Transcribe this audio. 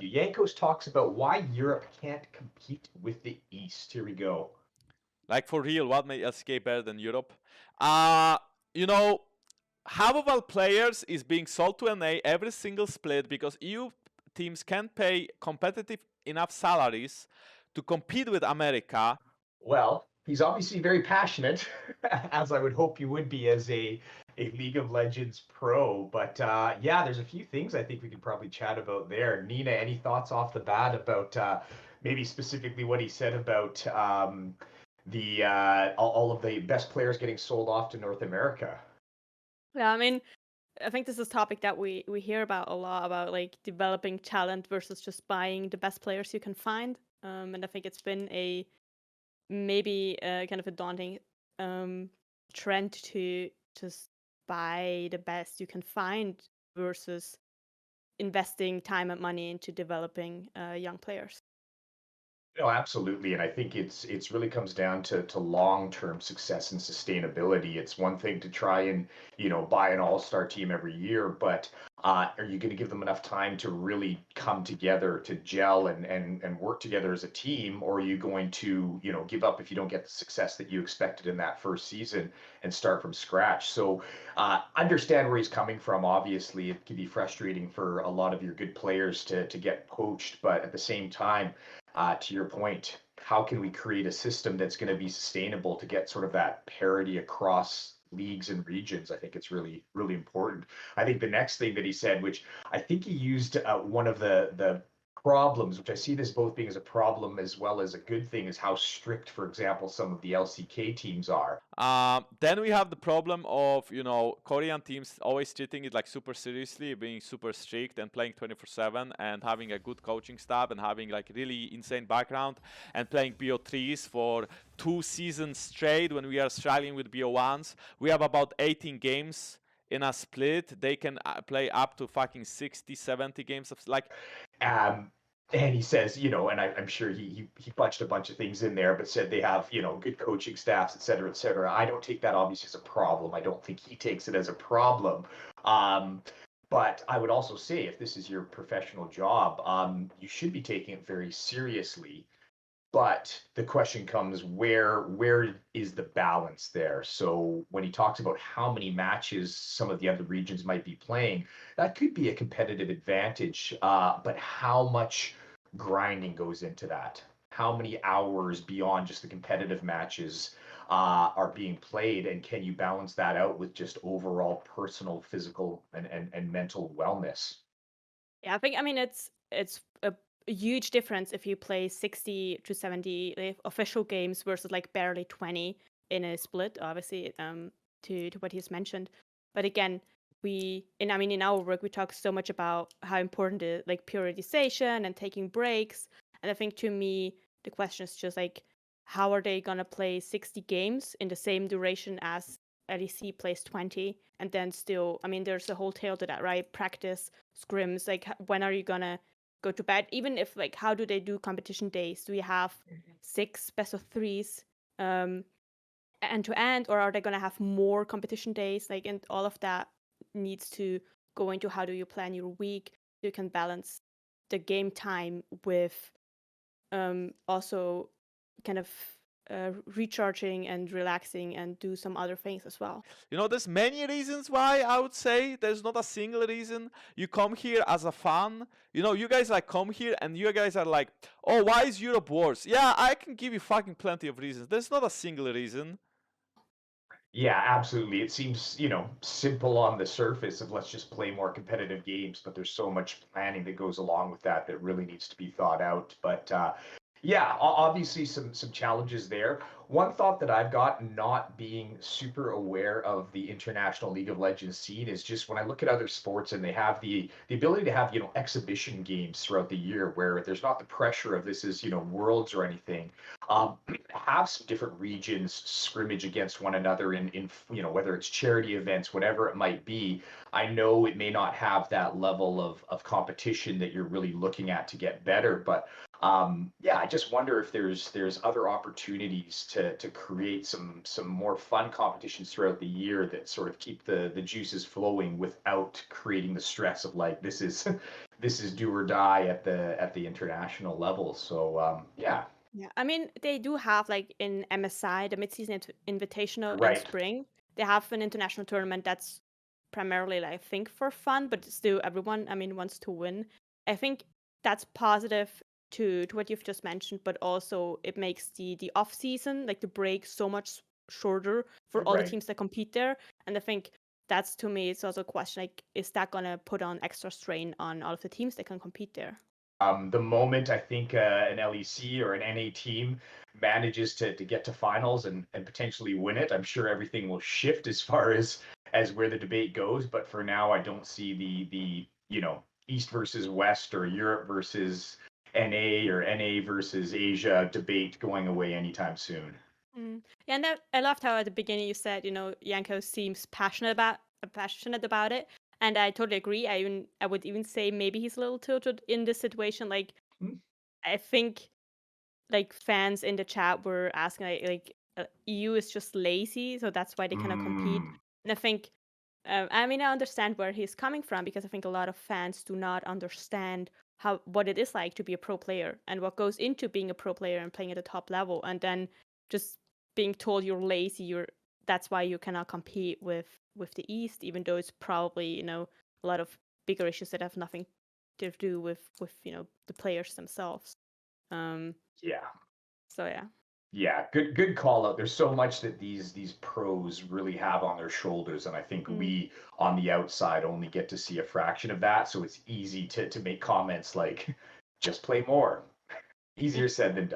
Jankos talks about why Europe can't compete with the East. Here we go. Like for real, what made SK better than Europe? Uh, you know, half of our players is being sold to NA every single split because EU teams can't pay competitive enough salaries to compete with America. Well, he's obviously very passionate, as I would hope you would be as a League of Legends pro. But yeah, there's a few things I think we could probably chat about there. Nina, any thoughts off the bat about maybe specifically what he said about the all of the best players getting sold off to North America? Yeah, I mean, I think this is a topic that we hear about a lot about like developing talent versus just buying the best players you can find. And I think it's been a maybe kind of a daunting trend to just buy the best you can find versus investing time and money into developing young players. No, absolutely. And I think it's really comes down to long-term success and sustainability. It's one thing to try and, buy an all-star team every year, but are you going to give them enough time to really come together, to gel and work together as a team, or are you going to, give up if you don't get the success that you expected in that first season and start from scratch? So understand where he's coming from. Obviously, it can be frustrating for a lot of your good players to get poached, but at the same time, to your point, how can we create a system that's going to be sustainable to get sort of that parity across leagues and regions? I think it's really, really important. I think the next thing that he said, which I think he used one of the problems, which I see this both being as a problem as well as a good thing, is how strict, for example, some of the LCK teams are. Then we have the problem of, Korean teams always treating it like super seriously, being super strict and playing 24/7 and having a good coaching staff and having like really insane background and playing BO3s for 2 seasons straight when we are struggling with BO1s. We have about 18 games in a split. They can play up to fucking 60, 70 games of like. Um, and he says, and I'm sure he punched a bunch of things in there, but said they have, good coaching staffs, et cetera, et cetera. I don't take that obviously as a problem. I don't think he takes it as a problem. Um, but I would also say, if this is your professional job, you should be taking it very seriously. But the question comes, where is the balance there? So when he talks about how many matches some of the other regions might be playing, that could be a competitive advantage. But how much grinding goes into that? How many hours beyond just the competitive matches are being played, and can you balance that out with just overall personal, physical, and mental wellness? Yeah, I mean it's a huge difference if you play 60 to 70 official games versus like barely 20 in a split, obviously, to what he's mentioned. But again, in our work we talk so much about how important it like periodization and taking breaks. And I think to me the question is just like how are they gonna play 60 games in the same duration as LEC plays 20 and then still, I mean, there's a whole tail to that, right? Practice, scrims, like when are you gonna go to bed? Even if like how do they do competition days? Do we have 6 best of threes end to end, or are they gonna have more competition days? Like, and all of that needs to go into how do you plan your week so you can balance the game time with also kind of recharging and relaxing and do some other things as well. There's many reasons why I would say there's not a single reason. You come here as a fan. You guys like come here and you guys are like, oh, why is Europe worse? Yeah, I can give you fucking plenty of reasons. There's not a single reason. Yeah, absolutely. It seems, simple on the surface of let's just play more competitive games, but there's so much planning that goes along with that that really needs to be thought out. But yeah, obviously some challenges there. One thought that I've got, not being super aware of the international League of Legends scene, is just when I look at other sports and they have the ability to have, exhibition games throughout the year where there's not the pressure of this is, worlds or anything. Um, have some different regions scrimmage against one another in whether it's charity events, whatever it might be. I know it may not have that level of competition that you're really looking at to get better, but yeah, I just wonder if there's other opportunities to create some more fun competitions throughout the year that sort of keep the juices flowing without creating the stress of like this is this is do or die at the international level. So yeah, Yeah, I mean, they do have like in MSI, the mid-season invitational in right. spring. They have an international tournament that's primarily, like, I think, for fun, but still everyone, I mean, wants to win. I think that's positive to what you've just mentioned, but also it makes the off season, like the break, so much shorter for all the Right. teams that compete there. And I think that's, to me, it's also a question, like, is that gonna put on extra strain on all of the teams that can compete there? The moment I think an LEC or an NA team manages to get to finals and potentially win it, I'm sure everything will shift as far as where the debate goes. But for now, I don't see the you know, East versus West or Europe versus NA or NA versus Asia debate going away anytime soon. Yeah, and I loved how at the beginning you said, Jankos seems passionate about it, and I totally agree. I would even say maybe he's a little tilted in this situation. Like, Hmm. I think like fans in the chat were asking EU is just lazy, so that's why they cannot compete. Mm, And I think, I mean, I understand where he's coming from because I think a lot of fans do not understand what it is like to be a pro player and what goes into being a pro player and playing at the top level, and then just being told you're lazy, that's why you cannot compete with the East, even though it's probably a lot of bigger issues that have nothing to do with the players themselves. Um, yeah. so yeah. Yeah, good call out. There's so much that these pros really have on their shoulders, and I think Mm. we on the outside only get to see a fraction of that. So it's easy to make comments like, just play more. Yeah. Easier said than done.